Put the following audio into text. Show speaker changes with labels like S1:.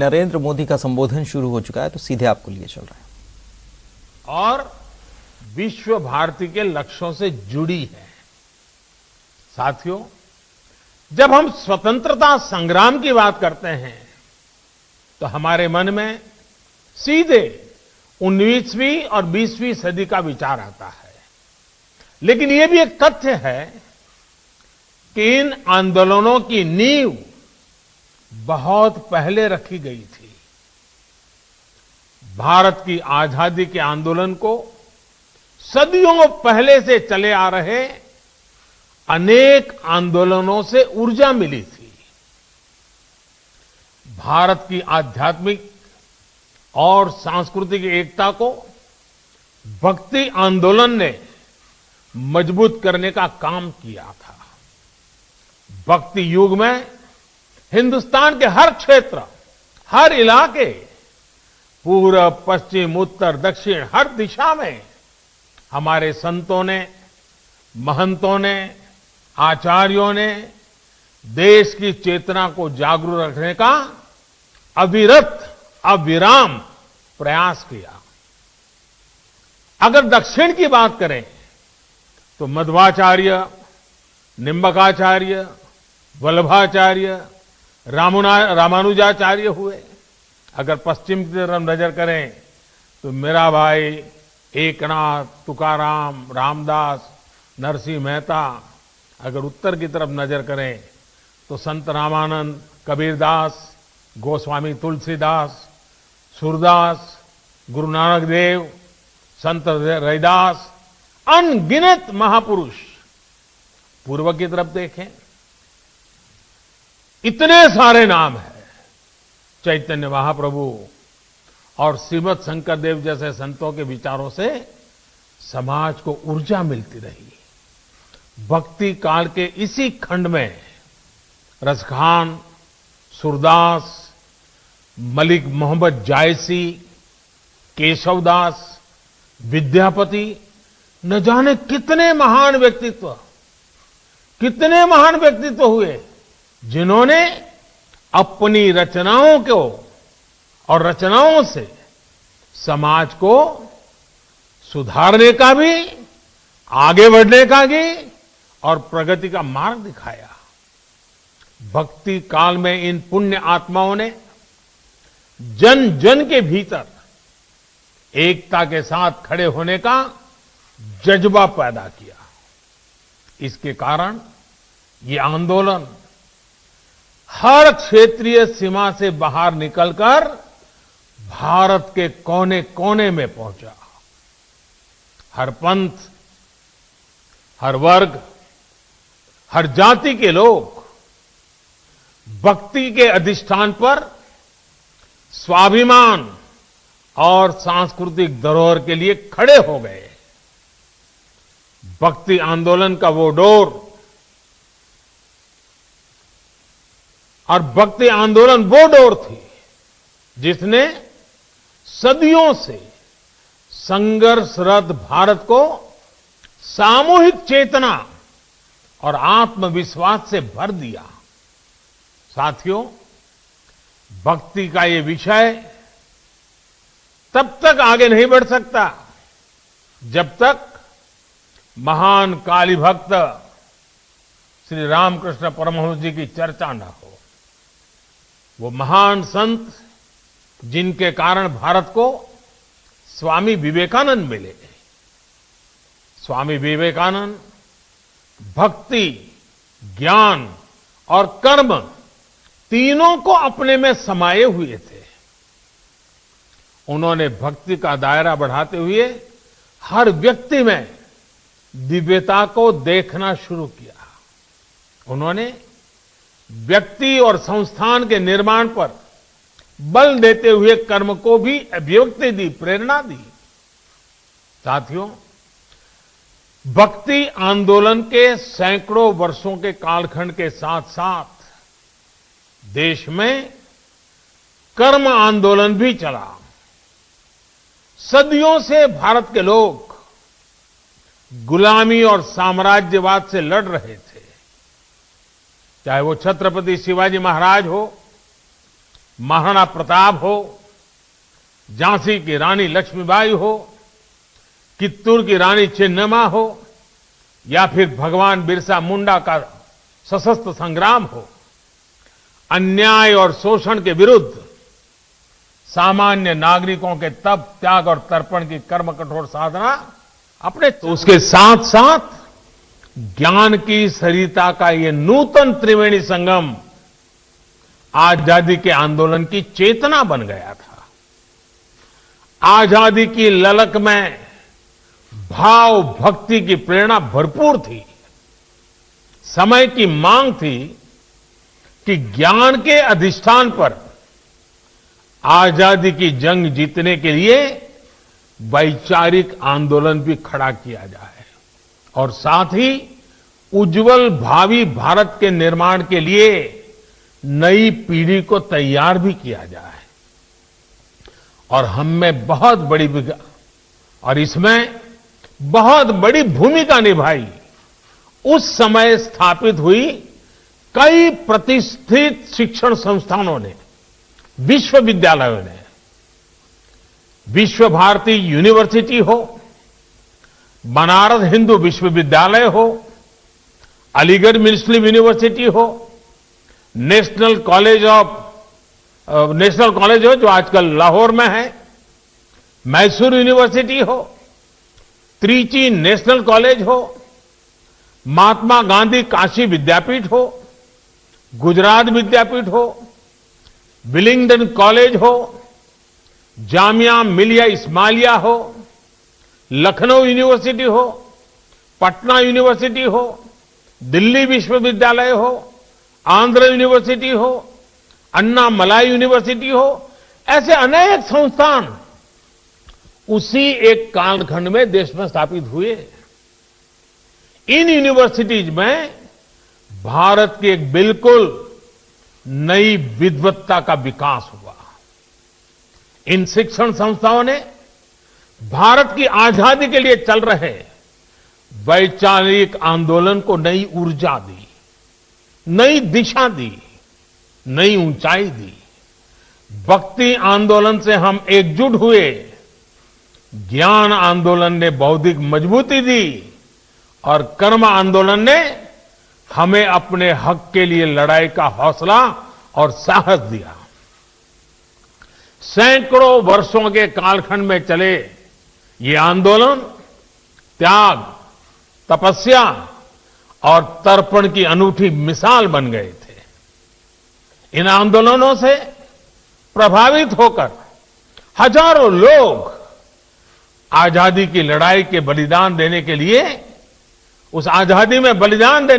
S1: नरेंद्र मोदी का संबोधन शुरू हो चुका है, तो सीधे आपको लिए चल रहा है
S2: और विश्व भारती के लक्ष्यों से जुड़ी है। साथियों, जब हम स्वतंत्रता संग्राम की बात करते हैं तो हमारे मन में सीधे 19वीं और 20वीं सदी का विचार आता है। लेकिन यह भी एक तथ्य है कि इन आंदोलनों की नींव बहुत पहले रखी गई थी। भारत की आजादी के आंदोलन को सदियों पहले से चले आ रहे अनेक आंदोलनों से ऊर्जा मिली थी। भारत की आध्यात्मिक और सांस्कृतिक एकता को भक्ति आंदोलन ने मजबूत करने का काम किया था। भक्ति युग में हिंदुस्तान के हर क्षेत्र, हर इलाके, पूर्व, पश्चिम, उत्तर, दक्षिण, हर दिशा में हमारे संतों ने, महंतों ने, आचार्यों ने देश की चेतना को जागरूक रखने का अविरत, अविराम प्रयास किया। अगर दक्षिण की बात करें तो मध्वाचार्य, निम्बकाचार्य, वल्लभाचार्य, रामानुजाचार्य हुए। अगर पश्चिम की तरफ नजर करें तो मीराबाई, एकनाथ, तुकाराम, रामदास, नरसिंह मेहता। अगर उत्तर की तरफ नजर करें तो संत रामानंद, कबीरदास, गोस्वामी तुलसीदास, सूरदास, गुरु नानक देव, संत रैदास, अनगिनत महापुरुष। पूर्व की तरफ देखें, इतने सारे नाम हैं। चैतन्य महाप्रभु और श्रीमद शंकरदेव जैसे संतों के विचारों से समाज को ऊर्जा मिलती रही। भक्ति काल के इसी खंड में रसखान, सूरदास, मलिक मोहम्मद जायसी, केशवदास, विद्यापति, न जाने कितने महान व्यक्तित्व हुए, जिन्होंने अपनी रचनाओं को और रचनाओं से समाज को सुधारने का भी, आगे बढ़ने का भी और प्रगति का मार्ग दिखाया। भक्ति काल में इन पुण्य आत्माओं ने जन जन के भीतर एकता के साथ खड़े होने का जज्बा पैदा किया। इसके कारण ये आंदोलन हर क्षेत्रीय सीमा से बाहर निकलकर भारत के कोने कोने में पहुंचा। हर पंथ, हर वर्ग, हर जाति के लोग भक्ति के अधिष्ठान पर स्वाभिमान और सांस्कृतिक धरोहर के लिए खड़े हो गए। भक्ति आंदोलन का वो डोर और भक्ति आंदोलन वो डोर थी जिसने सदियों से संघर्षरत भारत को सामूहिक चेतना और आत्मविश्वास से भर दिया। साथियों, भक्ति का ये विषय तब तक आगे नहीं बढ़ सकता जब तक महान काली भक्त श्री रामकृष्ण परमहंस जी की चर्चा न हो। वो महान संत जिनके कारण भारत को स्वामी विवेकानंद मिले। स्वामी विवेकानंद भक्ति, ज्ञान और कर्म तीनों को अपने में समाये हुए थे। उन्होंने भक्ति का दायरा बढ़ाते हुए हर व्यक्ति में दिव्यता को देखना शुरू किया। उन्होंने व्यक्ति और संस्थान के निर्माण पर बल देते हुए कर्म को भी अभिव्यक्ति दी, प्रेरणा दी। साथियों, भक्ति आंदोलन के सैकड़ों वर्षों के कालखंड के साथ साथ देश में कर्म आंदोलन भी चला। सदियों से भारत के लोग गुलामी और साम्राज्यवाद से लड़ रहे थे। चाहे वो छत्रपति शिवाजी महाराज हो महाराणा प्रताप हो, झांसी की रानी लक्ष्मीबाई हो, कित्तूर की रानी चेन्नम्मा हो, या फिर भगवान बिरसा मुंडा का सशस्त्र संग्राम हो, अन्याय और शोषण के विरुद्ध सामान्य नागरिकों के तप, त्याग और तर्पण की कर्म कठोर साधना अपने, तो उसके साथ साथ ज्ञान की सरिता का ये नूतन त्रिवेणी संगम आजादी के आंदोलन की चेतना बन गया था। आजादी की ललक में भाव भक्ति की प्रेरणा भरपूर थी। समय की मांग थी कि ज्ञान के अधिष्ठान पर आजादी की जंग जीतने के लिए वैचारिक आंदोलन भी खड़ा किया जाए और साथ ही उज्जवल भावी भारत के निर्माण के लिए नई पीढ़ी को तैयार भी किया जाए। और हम में बहुत बड़ी और इसमें बहुत बड़ी भूमिका निभाई उस समय स्थापित हुई कई प्रतिष्ठित शिक्षण संस्थानों ने, विश्वविद्यालयों ने। विश्व भारती यूनिवर्सिटी हो, बनारस हिंदू विश्वविद्यालय हो, अलीगढ़ मुस्लिम यूनिवर्सिटी हो, नेशनल कॉलेज हो जो आजकल लाहौर में है, मैसूर यूनिवर्सिटी हो, त्रिची नेशनल कॉलेज हो, महात्मा गांधी काशी विद्यापीठ हो, गुजरात विद्यापीठ हो, विलिंगडन कॉलेज हो, जामिया मिलिया इस्माइलिया हो, लखनऊ यूनिवर्सिटी हो, पटना यूनिवर्सिटी हो, दिल्ली विश्वविद्यालय हो, आंध्र यूनिवर्सिटी हो, अन्ना मलाई यूनिवर्सिटी हो, ऐसे अनेक संस्थान उसी एक कालखंड में देश में स्थापित हुए। इन यूनिवर्सिटीज में भारत की एक बिल्कुल नई विद्वत्ता का विकास हुआ। इन शिक्षण संस्थाओं ने भारत की आजादी के लिए चल रहे वैचारिक आंदोलन को नई ऊर्जा दी, नई दिशा दी, नई ऊंचाई दी। भक्ति आंदोलन से हम एकजुट हुए, ज्ञान आंदोलन ने बौद्धिक मजबूती दी और कर्म आंदोलन ने हमें अपने हक के लिए लड़ाई का हौसला और साहस दिया। सैकड़ों वर्षों के कालखंड में चले ये आंदोलन त्याग, तपस्या और तर्पण की अनूठी मिसाल बन गए थे। इन आंदोलनों से प्रभावित होकर हजारों लोग आजादी की लड़ाई के बलिदान देने के लिए, उस आजादी में बलिदान देने